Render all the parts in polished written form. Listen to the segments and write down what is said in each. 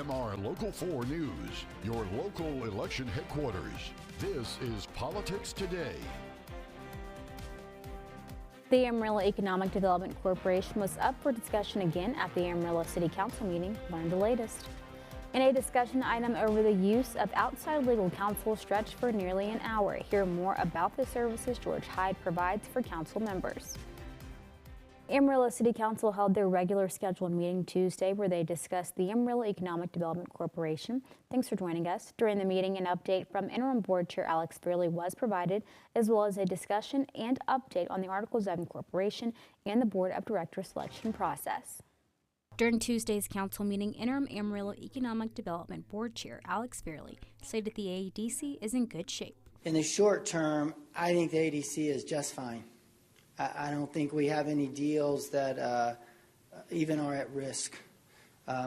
WMMR Local 4 News, your local election headquarters. This is Politics Today. The Amarillo Economic Development Corporation was up for discussion again at the Amarillo City Council meeting. Learn the latest. In a discussion item over the use of outside legal counsel stretched for nearly an hour. Hear more about the services George Hyde provides for council members. Amarillo City Council held their regular scheduled meeting Tuesday where they discussed the Amarillo Economic Development Corporation. Thanks for joining us. During the meeting, an update from Interim Board Chair Alex Fairley was provided, as well as a discussion and update on the Articles of Incorporation and the Board of Directors selection process. During Tuesday's council meeting, Interim Amarillo Economic Development Board Chair Alex Fairley stated the AEDC is in good shape. In the short term, I think the ADC is just fine. I don't think we have any deals that even are at risk.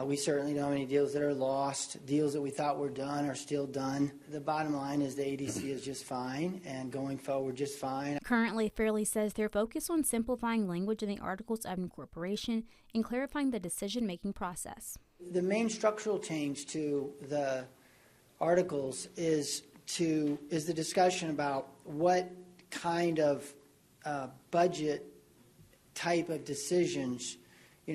We certainly don't have any deals that are lost. Deals that we thought were done are still done. The bottom line is the ADC is just fine, and going forward just fine. Currently, Fairley says they're focused on simplifying language in the Articles of Incorporation and clarifying the decision-making process. The main structural change to the articles is the discussion about what kind of budget type of decisions,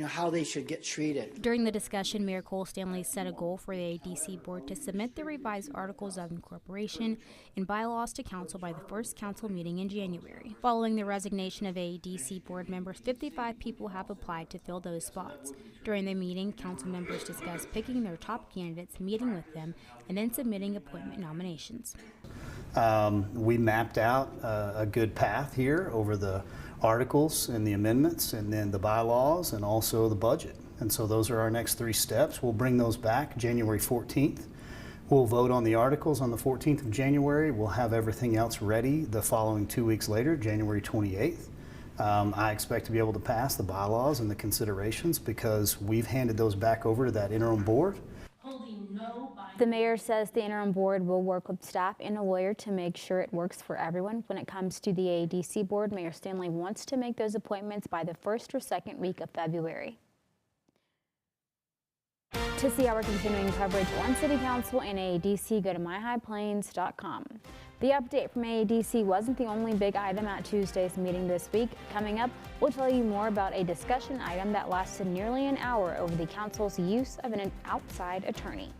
how they should get treated. During the discussion, Mayor Cole Stanley set a goal for the ADC board to submit the revised Articles of Incorporation and bylaws to council by the first council meeting in January. Following the resignation of ADC board members, 55 people have applied to fill those spots. During the meeting, council members discussed picking their top candidates, meeting with them, and then submitting appointment nominations. We mapped out a good path here over the articles and the amendments and then the bylaws and also the budget. And so those are our next 3 steps. We'll bring those back January 14th. We'll vote on the articles on the 14th of January. We'll have everything else ready the following 2 weeks later, January 28th. I expect to be able to pass the bylaws and the considerations because we've handed those back over to that interim board. The mayor says the interim board will work with staff and a lawyer to make sure it works for everyone. When it comes to the ADC board, Mayor Stanley wants to make those appointments by the first or second week of February. To see our continuing coverage on City Council and AADC, go to myhighplains.com. The update from AADC wasn't the only big item at Tuesday's meeting this week. Coming up, we'll tell you more about a discussion item that lasted nearly an hour over the council's use of an outside attorney.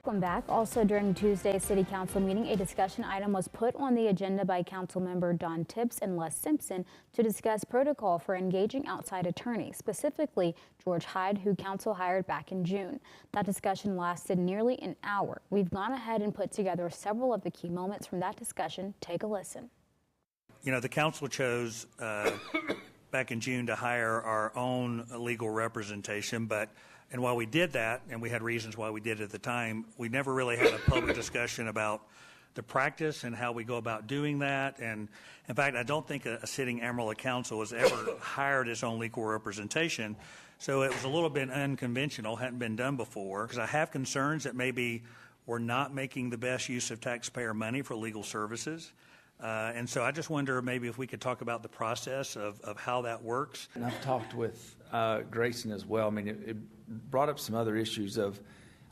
Welcome back. Also during Tuesday's City Council meeting, a discussion item was put on the agenda by Council Member Don Tibbs and Les Simpson to discuss protocol for engaging outside attorneys, specifically George Hyde, who Council hired back in June. That discussion lasted nearly an hour. We've gone ahead and put together several of the key moments from that discussion. Take a listen. The Council chose back in June to hire our own legal representation, and while we did that, and we had reasons why we did it at the time, we never really had a public discussion about the practice and how we go about doing that. And in fact, I don't think a sitting Amarillo Council has ever hired its own legal representation. So it was a little bit unconventional, hadn't been done before, because I have concerns that maybe we're not making the best use of taxpayer money for legal services. And so I just wonder maybe if we could talk about the process of how that works. And I've talked with Grayson as well. I mean, it brought up some other issues of,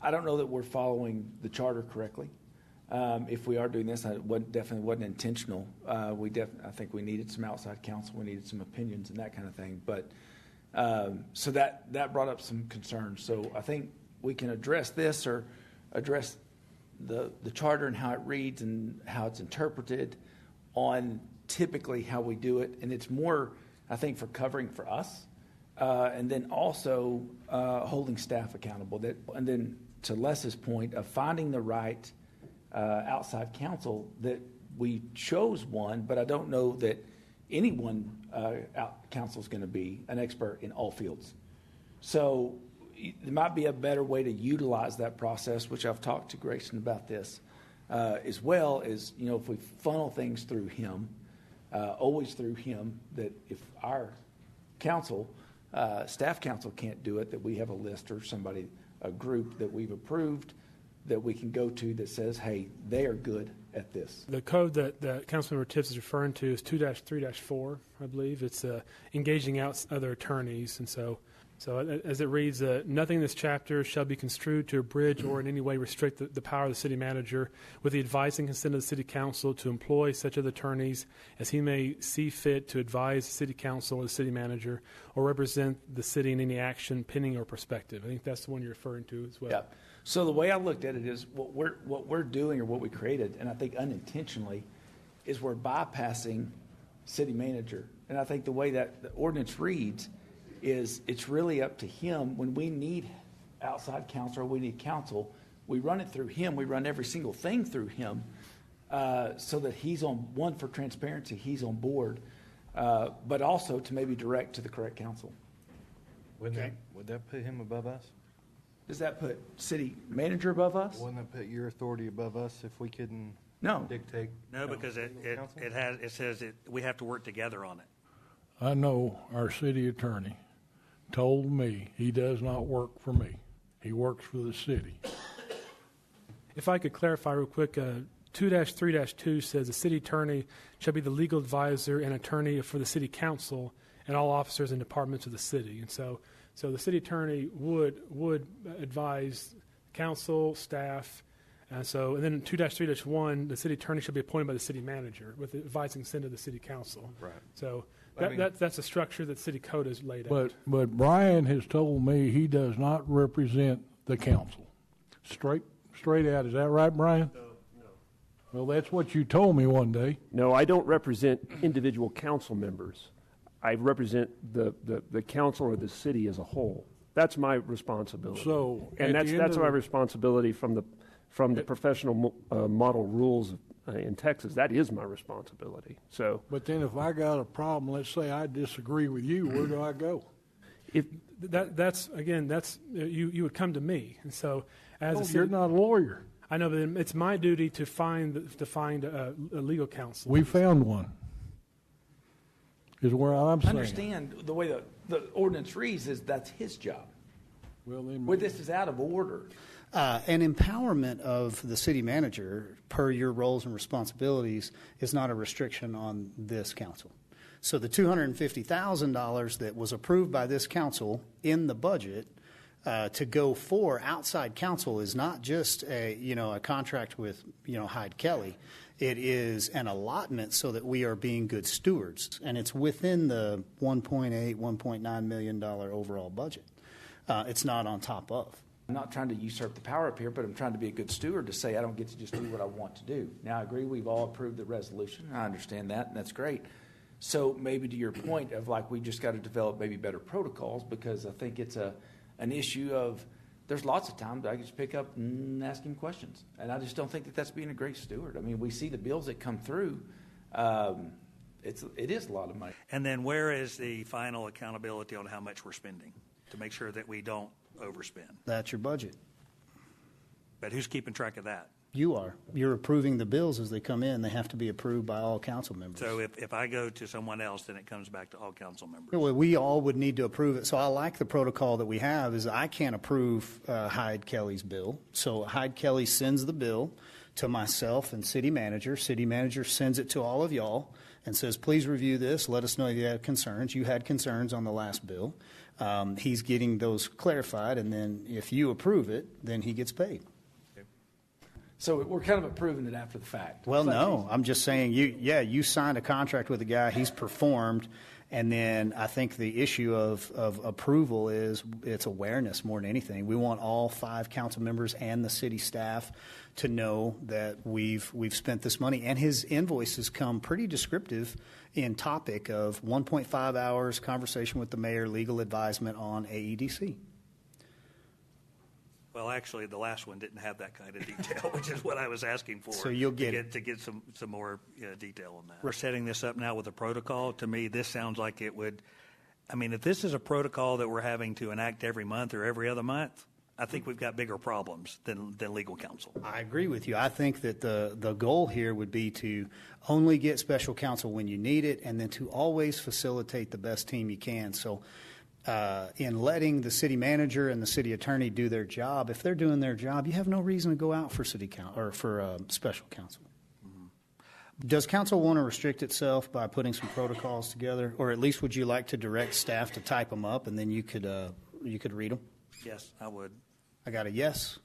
I don't know that we're following the charter correctly. If we are doing this, it definitely wasn't intentional. I think we needed some outside counsel. We needed some opinions and that kind of thing. But so that brought up some concerns. So I think we can address this or address the charter and how it reads and how it's interpreted on typically how we do it. And it's more, I think, for covering for us. And then also holding staff accountable. And then to Les's point of finding the right outside counsel, that we chose one, but I don't know that any one counsel is going to be an expert in all fields. So there might be a better way to utilize that process, which I've talked to Grayson about this, as well as, if we funnel things through him, always through him, that if our counsel, staff counsel can't do it, that we have a list or somebody, a group that we've approved that we can go to that says, hey, they are good at this. The code that Councilmember Tips is referring to is 2-3-4, I believe. It's engaging out other attorneys. And so as it reads, nothing in this chapter shall be construed to abridge or in any way restrict the power of the city manager with the advice and consent of the city council to employ such other attorneys as he may see fit to advise the city council or the city manager or represent the city in any action pending or prospective. I think that's the one you're referring to as well. Yeah. So the way I looked at it is what we're doing or what we created, and I think unintentionally, is we're bypassing city manager. And I think the way that the ordinance reads is it's really up to him. When we need outside counsel or we need counsel, we run it through him. We run every single thing through him so that he's on, one, for transparency, he's on board, but also to maybe direct to the correct counsel. Would that put him above us? Does that put city manager above us? Wouldn't that put your authority above us if we couldn't No. dictate? No, because it says we have to work together on it. I know our city attorney told me he does not work for me. He works for the city. If I could clarify real quick, 2-3-2 says the city attorney shall be the legal advisor and attorney for the city council and all officers and departments of the city. And so the city attorney would advise council, staff, and then 2-3-1, the city attorney shall be appointed by the city manager with the advice and consent of the city council. Right. So that's a structure that city code has laid out. But Brian has told me he does not represent the council. Straight out. Is that right, Brian? No. Well, that's what you told me one day. No, I don't represent individual council members. I represent the council or the city as a whole. That's my responsibility. So, and that's my responsibility from the professional model rules in Texas. That is my responsibility. So, but then if I got a problem, let's say I disagree with you, where do I go? That's you would come to me, and so You're not a lawyer. I know, but it's my duty to find a legal counsel. We found one. Is where I'm saying. I understand the way the ordinance reads is that's his job. Well, then, where this is out of order. An empowerment of the city manager per your roles and responsibilities is not a restriction on this council. So the $250,000 that was approved by this council in the budget to go for outside counsel is not just a contract with Hyde Kelly. It is an allotment so that we are being good stewards, and it's within the $1.9 million overall budget. It's not on top of. I'm not trying to usurp the power up here, but I'm trying to be a good steward to say I don't get to just do what I want to do. Now, I agree we've all approved the resolution. I understand that, and that's great. So maybe to your point of we just got to develop maybe better protocols, because I think it's an issue of there's lots of times I can just pick up and ask him questions. And I just don't think that that's being a great steward. I mean, we see the bills that come through. It is a lot of money. And then where is the final accountability on how much we're spending to make sure that we don't overspend? That's your budget. But who's keeping track of that? You are. You're approving the bills as they come in. They have to be approved by all council members. So if I go to someone else, then it comes back to all council members. Well, we all would need to approve it. So I like the protocol that we have is I can't approve Hyde Kelly's bill. So Hyde Kelly sends the bill to myself and city manager. City manager sends it to all of y'all and says, please review this. Let us know if you have concerns. You had concerns on the last bill. He's getting those clarified, and then if you approve it, then he gets paid. So we're kind of approving it after the fact. Well, no, I'm just saying you signed a contract with a guy, he's performed, and then I think the issue of approval is it's awareness more than anything. We want all 5 council members and the city staff to know that we've spent this money, and his invoices come pretty descriptive in topic of 1.5 hours conversation with the mayor, legal advisement on AEDC. Well, actually, the last one didn't have that kind of detail, which is what I was asking for. So you'll get to get some more detail on that. We're setting this up now with a protocol. To me, this sounds like it would. I mean, if this is a protocol that we're having to enact every month or every other month, I think we've got bigger problems than legal counsel. I agree with you. I think that the goal here would be to only get special counsel when you need it, and then to always facilitate the best team you can. So in letting the city manager and the city attorney do their job. If they're doing their job, you have no reason to go out for city council or for special counsel. Does council want to restrict itself by putting some protocols together, or at least would you like to direct staff to type them up and then you could read them? Yes, I would. I got a yes.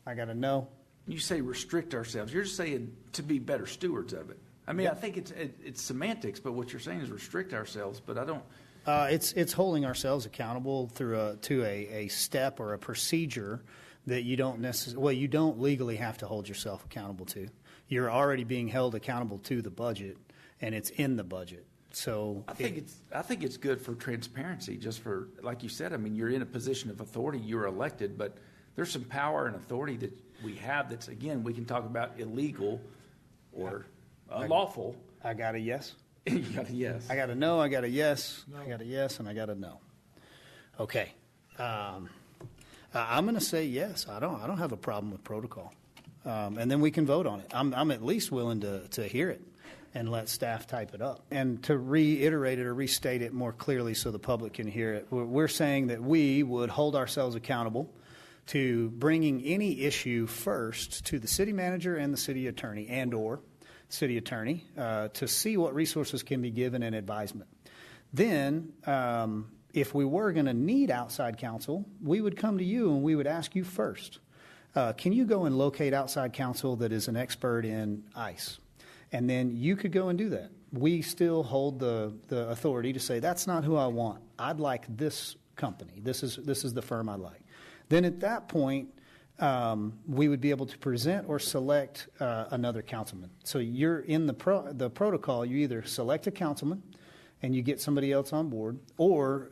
I got a no. You say restrict ourselves. You're just saying to be better stewards of it. I mean, I think it's semantics, but what you're saying is restrict ourselves. But I don't. It's holding ourselves accountable through to a step or a procedure that you don't necessarily. Well, you don't legally have to hold yourself accountable to. You're already being held accountable to the budget, and it's in the budget. So I think it's good for transparency. Just for, like you said, I mean, you're in a position of authority. You're elected, but there's some power and authority that we have. That's, again, we can talk about illegal or unlawful. I got a yes. You got a yes. I got a no. I got a yes. No. I got a yes, and I got a no. Okay. I'm going to say yes. I don't have a problem with protocol, and then we can vote on it. I'm at least willing to hear it and let staff type it up. And to reiterate it or restate it more clearly so the public can hear it, we're saying that we would hold ourselves accountable to bringing any issue first to the city manager and the city attorney and/or city attorney to see what resources can be given and advisement. Then, if we were going to need outside counsel, we would come to you and we would ask you first, can you go and locate outside counsel that is an expert in ICE? And then you could go and do that. We still hold the authority to say, that's not who I want. I'd like this company. This is the firm I'd like. Then at that point, we would be able to present or select another councilman. So you're in the protocol, you either select a councilman and you get somebody else on board, or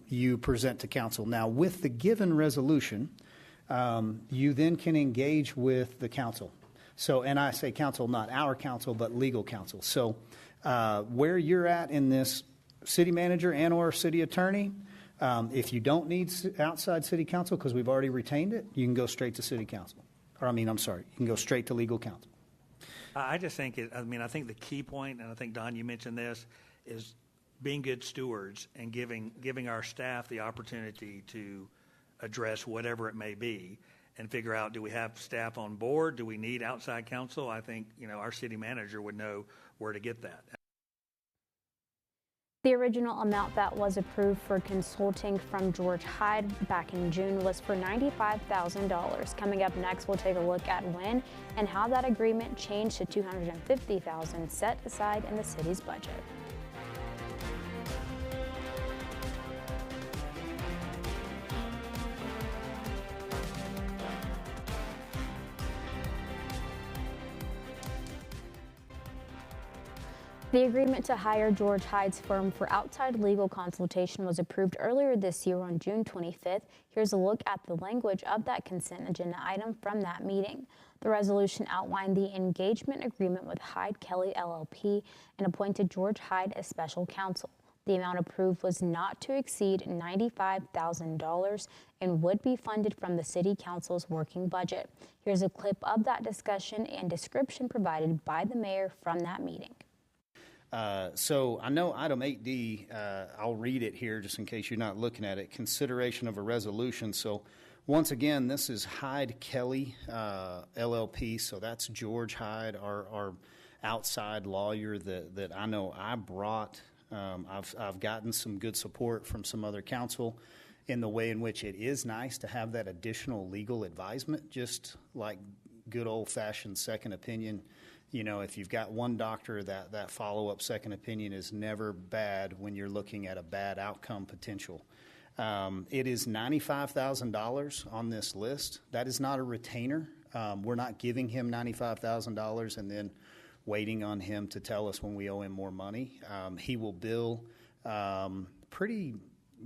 you present to council. Now, with the given resolution, you then can engage with the council. So, and I say council, not our council, but legal counsel. So where you're at in this, city manager and or city attorney, if you don't need outside city counsel because we've already retained it, you can go straight to city council. You can go straight to legal counsel. I just think I think the key point, and I think, Don, you mentioned this, is being good stewards and giving our staff the opportunity to address whatever it may be and figure out, do we have staff on board? Do we need outside counsel? I think, our city manager would know where to get that. The original amount that was approved for consulting from George Hyde back in June was for $95,000. Coming up next, we'll take a look at when and how that agreement changed to $250,000 set aside in the city's budget. The agreement to hire George Hyde's firm for outside legal consultation was approved earlier this year on June 25th. Here's a look at the language of that consent agenda item from that meeting. The resolution outlined the engagement agreement with Hyde Kelly LLP and appointed George Hyde as special counsel. The amount approved was not to exceed $95,000 and would be funded from the City Council's working budget. Here's a clip of that discussion and description provided by the mayor from that meeting. So I know item 8D, I'll read it here just in case you're not looking at it, consideration of a resolution. So once again, this is Hyde Kelly LLP, so that's George Hyde, our outside lawyer that I know I brought. I've gotten some good support from some other counsel in the way in which it is nice to have that additional legal advisement, just like good old-fashioned second opinion. If you've got one doctor, that follow-up second opinion is never bad when you're looking at a bad outcome potential. It is $95,000 on this list. That is not a retainer. We're not giving him $95,000 and then waiting on him to tell us when we owe him more money. He will bill pretty,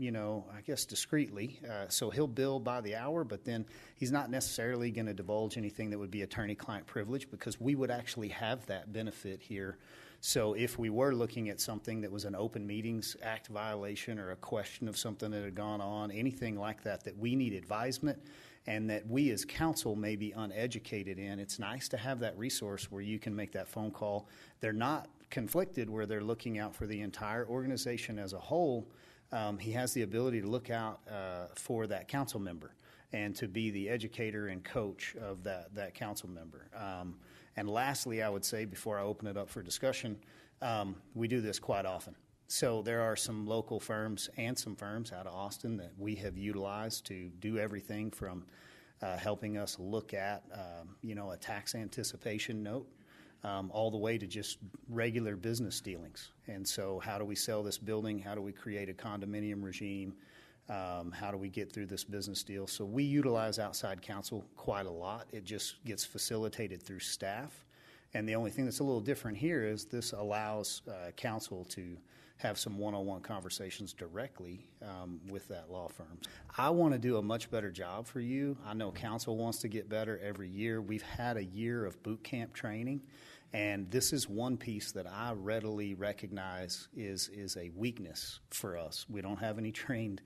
I guess discreetly. So he'll bill by the hour, but then he's not necessarily going to divulge anything that would be attorney-client privilege because we would actually have that benefit here. So if we were looking at something that was an Open Meetings Act violation or a question of something that had gone on, anything like that we need advisement and that we as council may be uneducated in. It's nice to have that resource where you can make that phone call. They're not conflicted where they're looking out for the entire organization as a whole. He has the ability to look out for that council member and to be the educator and coach of that council member. And lastly, I would say, before I open it up for discussion, we do this quite often. So there are some local firms and some firms out of Austin that we have utilized to do everything from helping us look at, a tax anticipation note, all the way to just regular business dealings. And so how do we sell this building? How do we create a condominium regime? How do we get through this business deal? So we utilize outside counsel quite a lot. It just gets facilitated through staff. And the only thing that's a little different here is this allows counsel to have some one-on-one conversations directly with that law firm. I want to do a much better job for you. I know counsel wants to get better every year. We've had a year of boot camp training, and this is one piece that I readily recognize is a weakness for us. We don't have any trained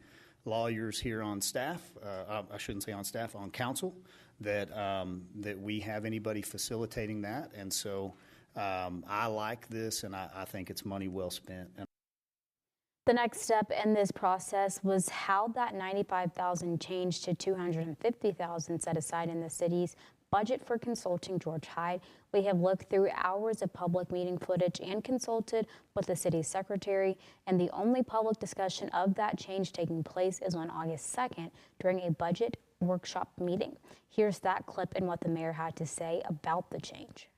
lawyers here on staff. I shouldn't say on staff, on council, that we have anybody facilitating that. And so I like this, and I think it's money well spent. The next step in this process was how that $95,000 changed to $250,000 set aside in the city's budget for consulting George Hyde. We have looked through hours of public meeting footage and consulted with the city's secretary, and the only public discussion of that change taking place is on August 2nd during a budget workshop meeting. Here's that clip and what the mayor had to say about the change.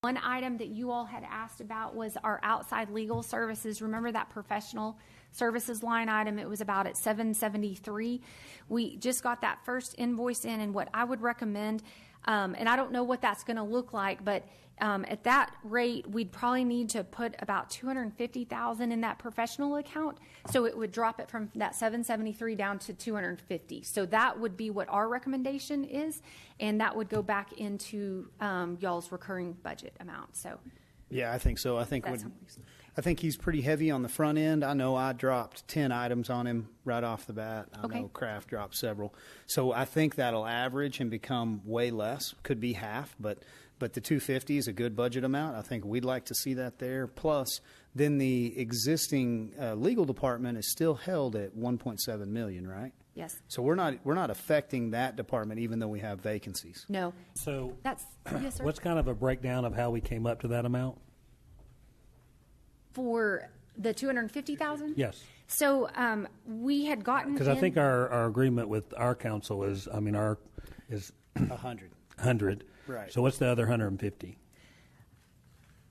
One item that you all had asked about was our outside legal services. Remember that professional services line item? It was about at $773. We just got that first invoice in, and what I would recommend, and I don't know what that's going to look like, but at that rate, we'd probably need to put about $250,000 in that professional account, so it would drop it from that $773 down to $250. So that would be what our recommendation is, and that would go back into y'all's recurring budget amount. So. Yeah, I think so. I think he's pretty heavy on the front end. I know I dropped 10 items on him right off the bat. I know Kraft dropped several. So I think that'll average and become way less, could be half, but the 250 is a good budget amount. I think we'd like to see that there. Plus, then the existing legal department is still held at $1.7 million, right? Yes. So we're not affecting that department, even though we have vacancies. No. So that's yes, sir. What's kind of a breakdown of how we came up to that amount? For the $250,000? Yes. So we had gotten because I think our agreement with our council is, is 100. Right. So what's the other 150?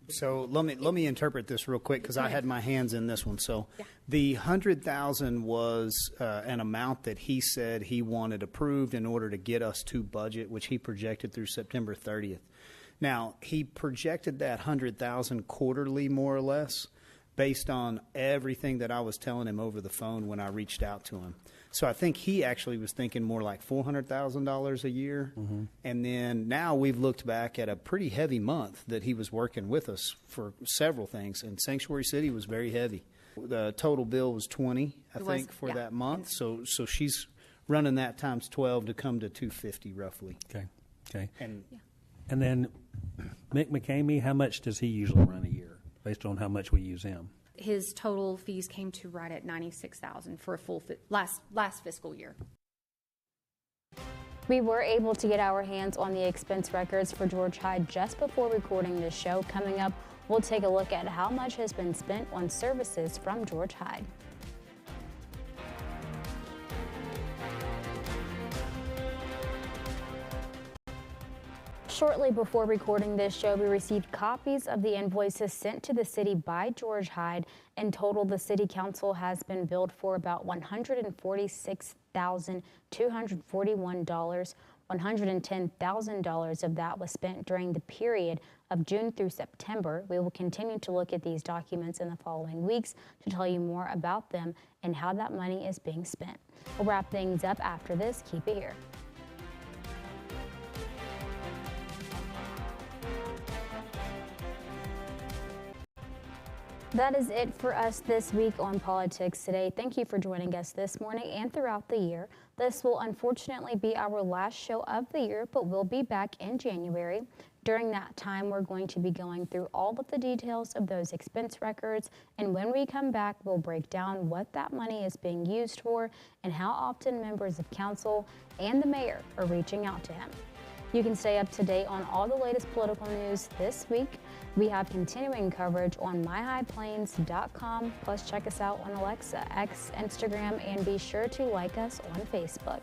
So let me interpret this real quick because I had my hands in this one. So the 100,000 was an amount that he said he wanted approved in order to get us to budget, which he projected through September 30th. Now he projected that 100,000 quarterly, more or less, based on everything that I was telling him over the phone when I reached out to him. So I think he actually was thinking more like $400,000 a year. Mm-hmm. And then now we've looked back at a pretty heavy month that he was working with us for several things. And Sanctuary City was very heavy. The total bill was 20, I think, for that month. So she's running that times 12 to come to 250 roughly. Okay. And then Mick McCamey, how much does he usually run a year based on how much we use him? His total fees came to right at $96,000 for a full last fiscal year. We were able to get our hands on the expense records for George Hyde just before recording this show. Coming up, we'll take a look at how much has been spent on services from George Hyde. Shortly before recording this show, we received copies of the invoices sent to the city by George Hyde. In total, the city council has been billed for about $146,241. $110,000 of that was spent during the period of June through September. We will continue to look at these documents in the following weeks to tell you more about them and how that money is being spent. We'll wrap things up after this. Keep it here. That is it for us this week on Politics Today. Thank you for joining us this morning and throughout the year. This will unfortunately be our last show of the year, but we'll be back in January. During that time, we're going to be going through all of the details of those expense records, and when we come back, we'll break down what that money is being used for and how often members of council and the mayor are reaching out to him. You can stay up to date on all the latest political news this week. We have continuing coverage on myhighplains.com, plus check us out on Alexa, X, Instagram, and be sure to like us on Facebook.